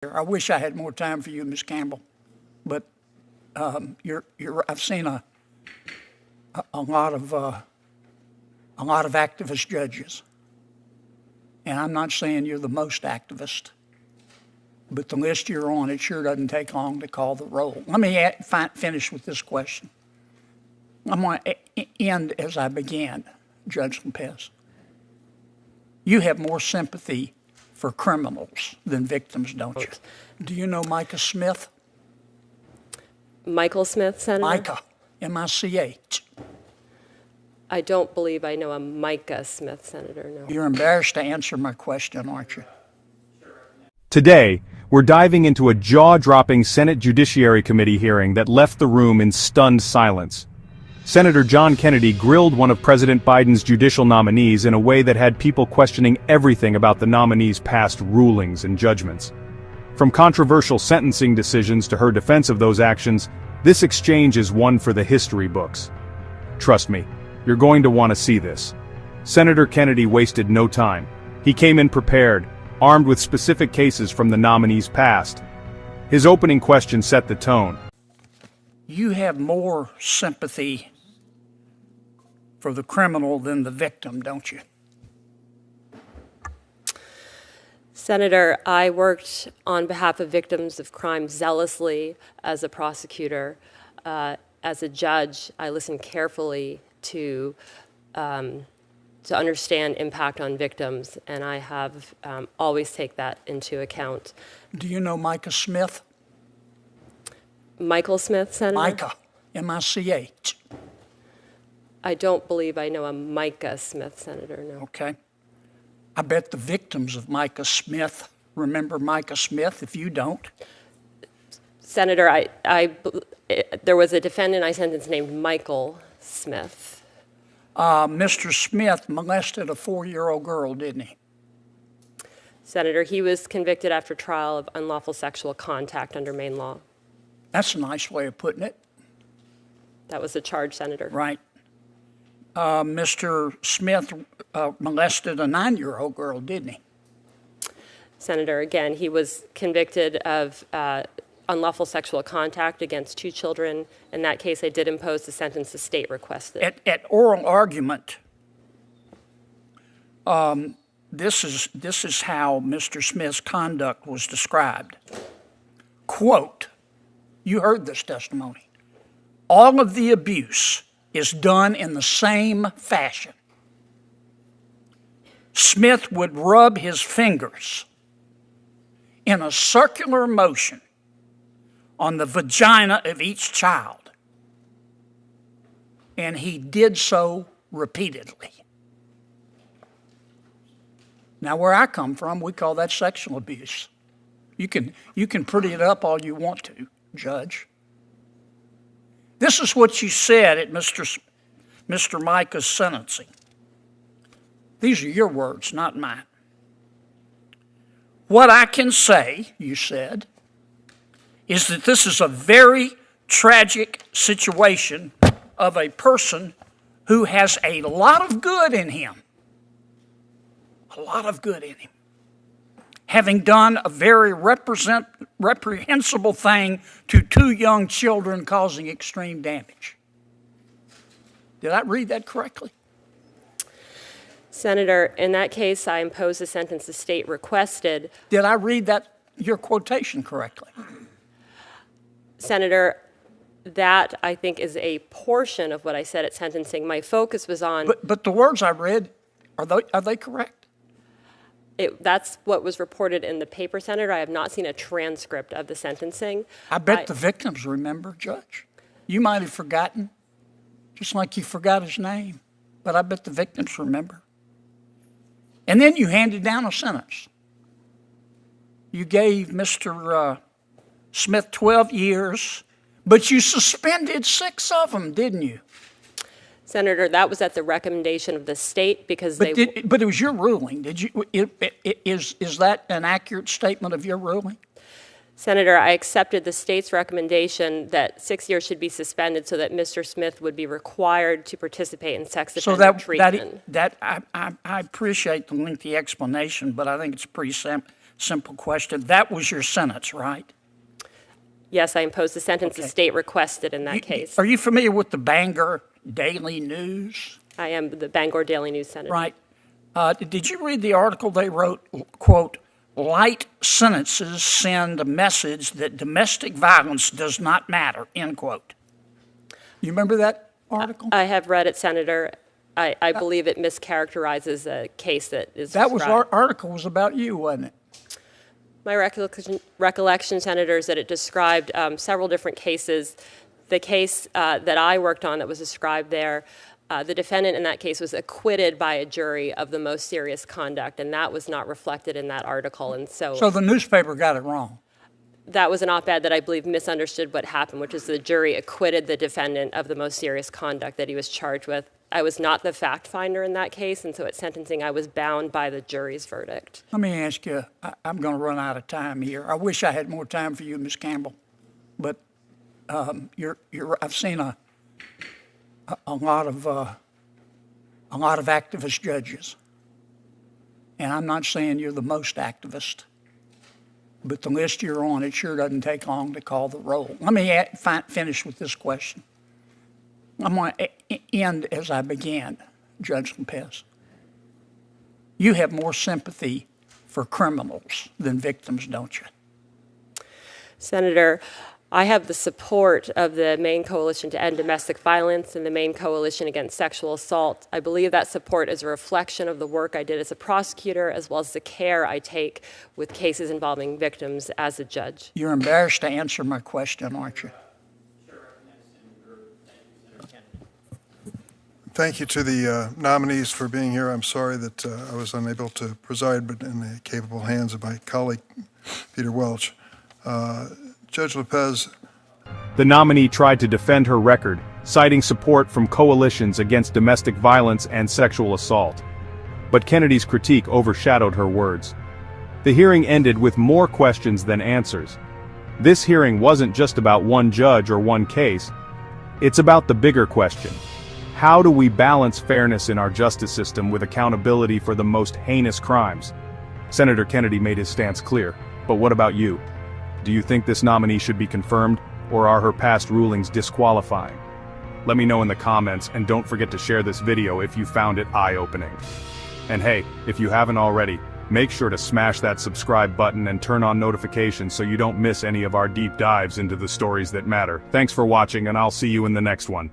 I wish I had more time for you, Ms. Campbell, but I've seen a lot of activist judges, and I'm not saying you're the most activist, but the list you're on, it sure doesn't take long to call the roll. Let me finish with this question. I'm going to end as I began, Judge Lopez. You have more sympathy for criminals than victims, don't you? Do you know Micah Smith? Michael Smith, Senator? Micah, M-I-C-H. I don't believe I know a Micah Smith, Senator, no. You're embarrassed to answer my question, aren't you? Today, we're diving into a jaw-dropping Senate Judiciary Committee hearing that left the room in stunned silence. Senator John Kennedy grilled one of President Biden's judicial nominees in a way that had people questioning everything about the nominee's past rulings and judgments. From controversial sentencing decisions to her defense of those actions, this exchange is one for the history books. Trust me, you're going to want to see this. Senator Kennedy wasted no time. He came in prepared, armed with specific cases from the nominee's past. His opening question set the tone. You have more sympathy for the criminal than the victim, don't you? Senator, I worked on behalf of victims of crime zealously as a prosecutor. As a judge, I listened carefully to understand impact on victims, and I have always take that into account. Do you know Micah Smith? Michael Smith, Senator? Micah, M-I-C-H. I don't believe I know a Micah Smith, Senator, no. Okay. I bet the victims of Micah Smith remember Micah Smith if you don't. Senator, there was a defendant I sentenced named Michael Smith. Mr. Smith molested a 4-year-old girl, didn't he? Senator, he was convicted after trial of unlawful sexual contact under Maine law. That's a nice way of putting it. That was the charge, Senator. Right. Mr. Smith molested a 9-year-old girl, didn't he? Senator, again, he was convicted of unlawful sexual contact against 2 children. In that case, I did impose the sentence the state requested. At oral argument, this is how Mr. Smith's conduct was described. Quote, you heard this testimony. All of the abuse is done in the same fashion. Smith would rub his fingers in a circular motion on the vagina of each child, and he did so repeatedly. Now, where I come from, we call that sexual abuse. You can pretty it up all you want to, Judge. This is what you said at Mr. Micah's sentencing. These are your words, not mine. What I can say, you said, is that this is a very tragic situation of a person who has a lot of good in him. A lot of good in him. Having done a very reprehensible thing to 2 young children, causing extreme damage. Did I read that correctly? Senator, in that case, I imposed the sentence the state requested. Did I read your quotation correctly? Senator, that I think is a portion of what I said at sentencing. My focus was on... But the words I read, are they correct? That's what was reported in the paper, Senator. I have not seen a transcript of the sentencing. I bet the victims remember, Judge. You might have forgotten, just like you forgot his name, but I bet the victims remember. And then you handed down a sentence. You gave Mr. Smith 12 years, but you suspended 6 of them, didn't you? Senator, that was at the recommendation of the state because but it was your ruling. Is that an accurate statement of your ruling? Senator, I accepted the state's recommendation that 6 years should be suspended so that Mr. Smith would be required to participate in sex offender treatment. I appreciate the lengthy explanation, but I think it's pretty simple question. That was your sentence, right? Yes, I imposed the sentence the state requested in that case. Are you familiar with the Bangor Daily News? I am the Bangor Daily News senator. Right. Did you read the article they wrote, quote, light sentences send a message that domestic violence does not matter, end quote. You remember that article? I have read it, Senator. I believe it mischaracterizes a case that is That was described. article was about you, wasn't it? My recollection, Senator, is that it described several different cases. The case that I worked on that was described there, the defendant in that case was acquitted by a jury of the most serious conduct, and that was not reflected in that article. And so the newspaper got it wrong. that was an op-ed that I believe misunderstood what happened, which is the jury acquitted the defendant of the most serious conduct that he was charged with. I was not the fact finder in that case, and so at sentencing I was bound by the jury's verdict. Let me ask you, I'm going to run out of time here. I wish I had more time for you, Ms. Campbell, but I've seen a lot of activist judges, and I'm not saying you're the most activist, but the list you're on, it sure doesn't take long to call the roll. Let me finish with this question. I'm going to end as I began, Judge Lopez. You have more sympathy for criminals than victims, don't you? Senator, I have the support of the Maine Coalition to End Domestic Violence and the Maine Coalition Against Sexual Assault. I believe that support is a reflection of the work I did as a prosecutor, as well as the care I take with cases involving victims as a judge. You're embarrassed to answer my question, aren't you? Thank you to the nominees for being here. I'm sorry that I was unable to preside, but in the capable hands of my colleague, Peter Welch. Judge Lopez. The nominee tried to defend her record, citing support from coalitions against domestic violence and sexual assault. But Kennedy's critique overshadowed her words. The hearing ended with more questions than answers. This hearing wasn't just about one judge or one case. It's about the bigger question. How do we balance fairness in our justice system with accountability for the most heinous crimes? Senator Kennedy made his stance clear, but what about you? Do you think this nominee should be confirmed, or are her past rulings disqualifying? Let me know in the comments, and don't forget to share this video if you found it eye-opening. And hey, if you haven't already, make sure to smash that subscribe button and turn on notifications so you don't miss any of our deep dives into the stories that matter. Thanks for watching, and I'll see you in the next one.